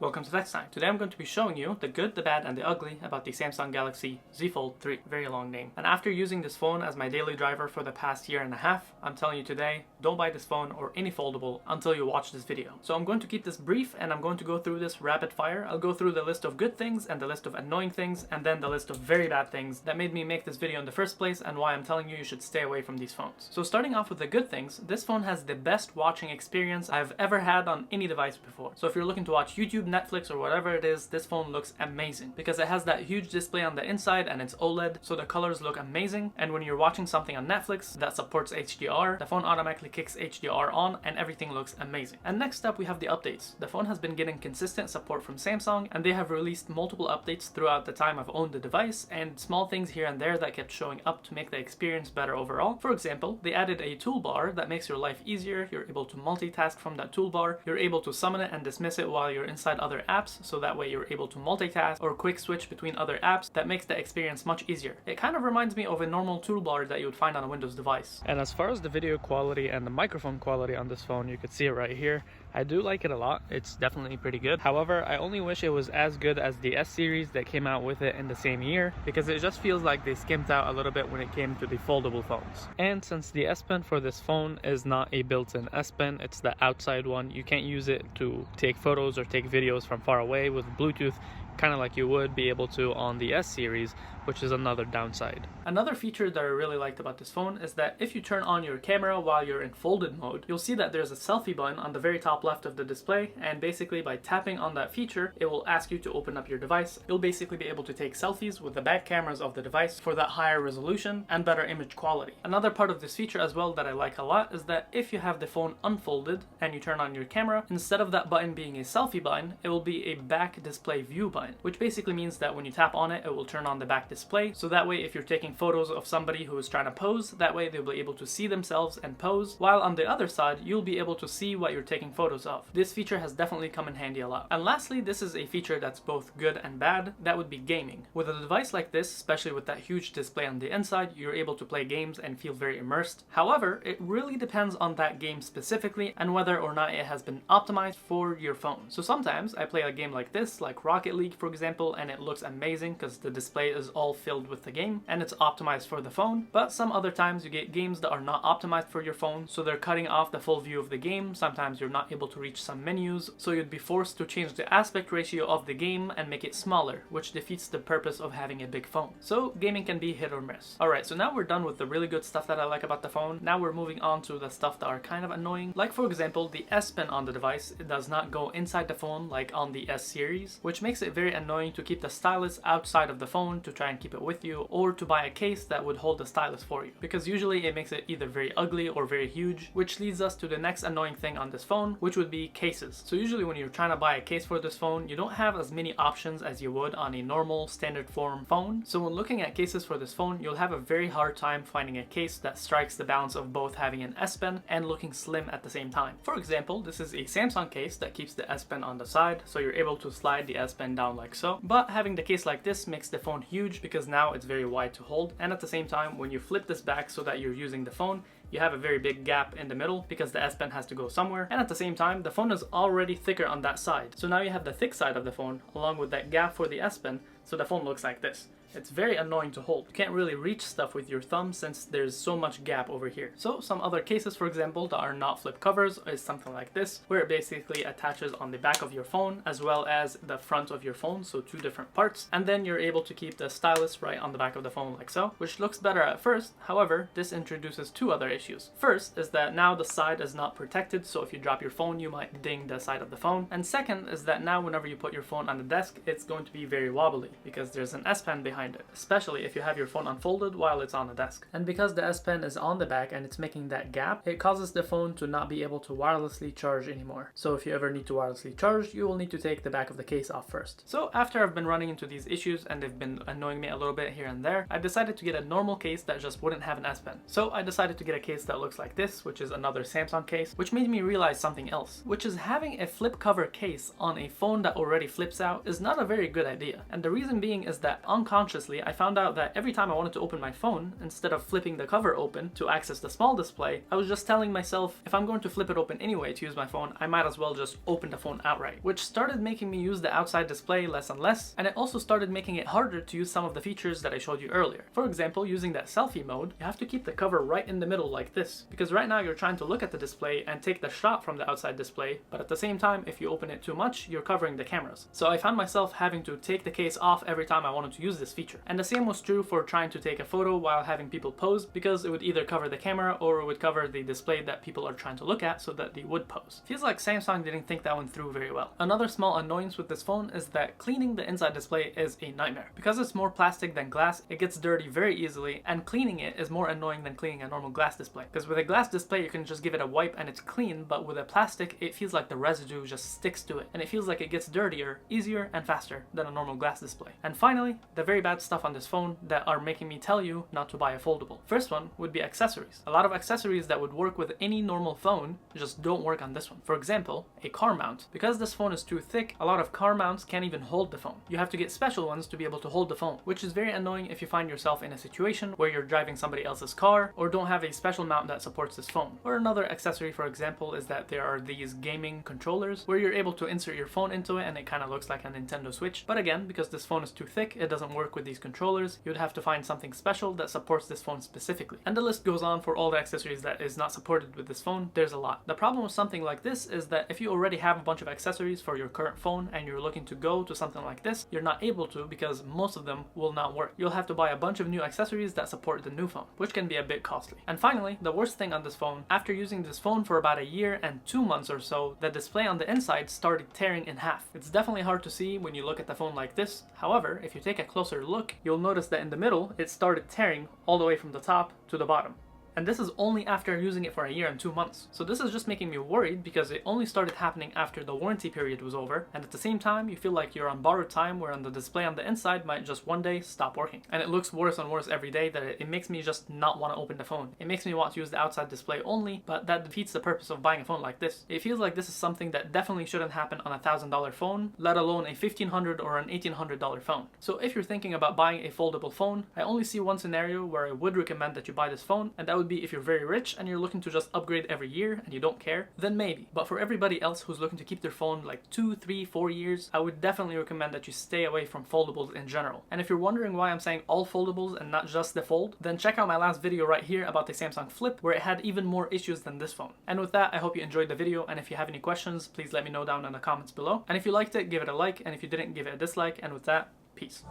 Welcome to Tech Time. Today I'm going to be showing you the good, the bad, and the ugly about the Samsung Galaxy Z Fold 3. Very long name. And after using this phone as my daily driver for the past year and a half, I'm telling you today, don't buy this phone or any foldable until you watch this video. So I'm going to keep this brief and I'm going to go through this rapid fire. I'll go through the list of good things and the list of annoying things and then the list of very bad things that made me make this video in the first place and why I'm telling you should stay away from these phones. So starting off with the good things, this phone has the best watching experience I've ever had on any device before. So if you're looking to watch YouTube, Netflix, or whatever it is, this phone looks amazing because it has that huge display on the inside and it's OLED, so the colors look amazing. And when you're watching something on Netflix that supports HDR, the phone automatically kicks HDR on and everything looks amazing. And next up we have the updates. The phone has been getting consistent support from Samsung and they have released multiple updates throughout the time I've owned the device, and small things here and there that kept showing up to make the experience better overall. For example, they added a toolbar that makes your life easier. You're able to multitask from that toolbar. You're able to summon it and dismiss it while you're inside other apps, so that way you're able to multitask or quick switch between other apps. That makes the experience much easier. It kind of reminds me of a normal toolbar that you would find on a Windows device. And as far as the video quality and the microphone quality on this phone, you could see it right here. I do like it a lot. It's definitely pretty good. However, I only wish it was as good as the S series that came out with it in the same year, because it just feels like they skimped out a little bit when it came to the foldable phones. And since the S Pen for this phone is not a built-in S Pen, it's the outside one, you can't use it to take photos or take videos from far away with Bluetooth, kind of like you would be able to on the S series, which is another downside. Another feature that I really liked about this phone is that if you turn on your camera while you're in folded mode, you'll see that there's a selfie button on the very top left of the display, and basically by tapping on that feature, it will ask you to open up your device. You'll basically be able to take selfies with the back cameras of the device for that higher resolution and better image quality. Another part of this feature as well that I like a lot is that if you have the phone unfolded and you turn on your camera, instead of that button being a selfie button, it will be a back display view button, which basically means that when you tap on it, it will turn on the back display. So that way, if you're taking photos of somebody who is trying to pose, that way they'll be able to see themselves and pose, while on the other side, you'll be able to see what you're taking photos of. This feature has definitely come in handy a lot. And lastly, this is a feature that's both good and bad. That would be gaming. With a device like this, especially with that huge display on the inside, you're able to play games and feel very immersed. However, it really depends on that game specifically and whether or not it has been optimized for your phone. So sometimes I play a game like this, like Rocket League for example, and it looks amazing because the display is all filled with the game and it's optimized for the phone. But some other times you get games that are not optimized for your phone, so they're cutting off the full view of the game. Sometimes you're not able to reach some menus, so you'd be forced to change the aspect ratio of the game and make it smaller, which defeats the purpose of having a big phone. So gaming can be hit or miss. Alright, so now we're done with the really good stuff that I like about the phone. Now we're moving on to the stuff that are kind of annoying. Like for example, the S Pen on the device, it does not go inside the phone like on the S series, which makes it very annoying to keep the stylus outside of the phone to try and keep it with you, or to buy a case that would hold the stylus for you, because usually it makes it either very ugly or very huge, which leads us to the next annoying thing on this phone, which would be cases. So usually when you're trying to buy a case for this phone, you don't have as many options as you would on a normal standard form phone. So when looking at cases for this phone, you'll have a very hard time finding a case that strikes the balance of both having an S Pen and looking slim at the same time. For example, this is a Samsung case that keeps the S Pen on the side, so you're able to slide the S Pen down like so. But having the case like this makes the phone huge because now it's very wide to hold, and at the same time when you flip this back so that you're using the phone, you have a very big gap in the middle because the S Pen has to go somewhere, and at the same time the phone is already thicker on that side. So now you have the thick side of the phone along with that gap for the S Pen, so the phone looks like this. It's very annoying to hold. You can't really reach stuff with your thumb since there's so much gap over here. So some other cases, for example, that are not flip covers is something like this, where it basically attaches on the back of your phone as well as the front of your phone, so two different parts, and then you're able to keep the stylus right on the back of the phone like so, which looks better at first. However, this introduces two other issues. First is that now the side is not protected, so if you drop your phone you might ding the side of the phone, and second is that now whenever you put your phone on the desk, it's going to be very wobbly because there's an S Pen behind it, especially if you have your phone unfolded while it's on the desk. And because the S Pen is on the back and it's making that gap, it causes the phone to not be able to wirelessly charge anymore. So if you ever need to wirelessly charge, you will need to take the back of the case off first. So after I've been running into these issues and they've been annoying me a little bit here and there, I decided to get a normal case that just wouldn't have an S Pen. So I decided to get a case that looks like this, which is another Samsung case, which made me realize something else, which is having a flip cover case on a phone that already flips out is not a very good idea. And the reason being is that unconsciously I found out that every time I wanted to open my phone, instead of flipping the cover open to access the small display, I was just telling myself if I'm going to flip it open anyway to use my phone, I might as well just open the phone outright, which started making me use the outside display less and less, and it also started making it harder to use some of the features that I showed you earlier. For example, using that selfie mode, you have to keep the cover right in the middle like this, because right now you're trying to look at the display and take the shot from the outside display, but at the same time, if you open it too much, you're covering the cameras. So I found myself having to take the case off every time I wanted to use this feature. And the same was true for trying to take a photo while having people pose, because it would either cover the camera or it would cover the display that people are trying to look at so that they would pose. Feels like Samsung didn't think that one through very well. Another small annoyance with this phone is that cleaning the inside display is a nightmare. Because it's more plastic than glass, it gets dirty very easily, and cleaning it is more annoying than cleaning a normal glass display. Because with a glass display you can just give it a wipe and it's clean, but with a plastic it feels like the residue just sticks to it, and it feels like it gets dirtier, easier and faster than a normal glass display. And finally, the very bad stuff on this phone that are making me tell you not to buy a foldable. First one would be accessories. A lot of accessories that would work with any normal phone just don't work on this one. For example, a car mount. Because this phone is too thick, a lot of car mounts can't even hold the phone. You have to get special ones to be able to hold the phone, which is very annoying if you find yourself in a situation where you're driving somebody else's car or don't have a special mount that supports this phone. Or another accessory, for example, is that there are these gaming controllers where you're able to insert your phone into it and it kind of looks like a Nintendo Switch. But again, because this phone is too thick, it doesn't work with these controllers. You'd have to find something special that supports this phone specifically. And the list goes on for all the accessories that is not supported with this phone. There's a lot. The problem with something like this is that if you already have a bunch of accessories for your current phone and you're looking to go to something like this, you're not able to because most of them will not work. You'll have to buy a bunch of new accessories that support the new phone, which can be a bit costly. And finally, the worst thing on this phone, after using this phone for about a year and 2 months or so, the display on the inside started tearing in half. It's definitely hard to see when you look at the phone like this. However, if you take a closer look, you'll notice that in the middle, it started tearing all the way from the top to the bottom. And this is only after using it for a year and 2 months. So this is just making me worried because it only started happening after the warranty period was over, and at the same time you feel like you're on borrowed time where on the display on the inside might just one day stop working. And it looks worse and worse every day that it makes me just not want to open the phone. It makes me want to use the outside display only, but that defeats the purpose of buying a phone like this. It feels like this is something that definitely shouldn't happen on a $1,000 phone, let alone a $1,500 or an $1,800 phone. So if you're thinking about buying a foldable phone, I only see one scenario where I would recommend that you buy this phone, and that would be if you're very rich and you're looking to just upgrade every year and you don't care, then maybe. But for everybody else who's looking to keep their phone like 2, 3, 4 years, I would definitely recommend that you stay away from foldables in general. And if you're wondering why I'm saying all foldables and not just the Fold, then check out my last video right here about the Samsung Flip, where it had even more issues than this phone. And with that, I hope you enjoyed the video, and if you have any questions, please let me know down in the comments below. And if you liked it, give it a like, and if you didn't, give it a dislike. And with that, peace.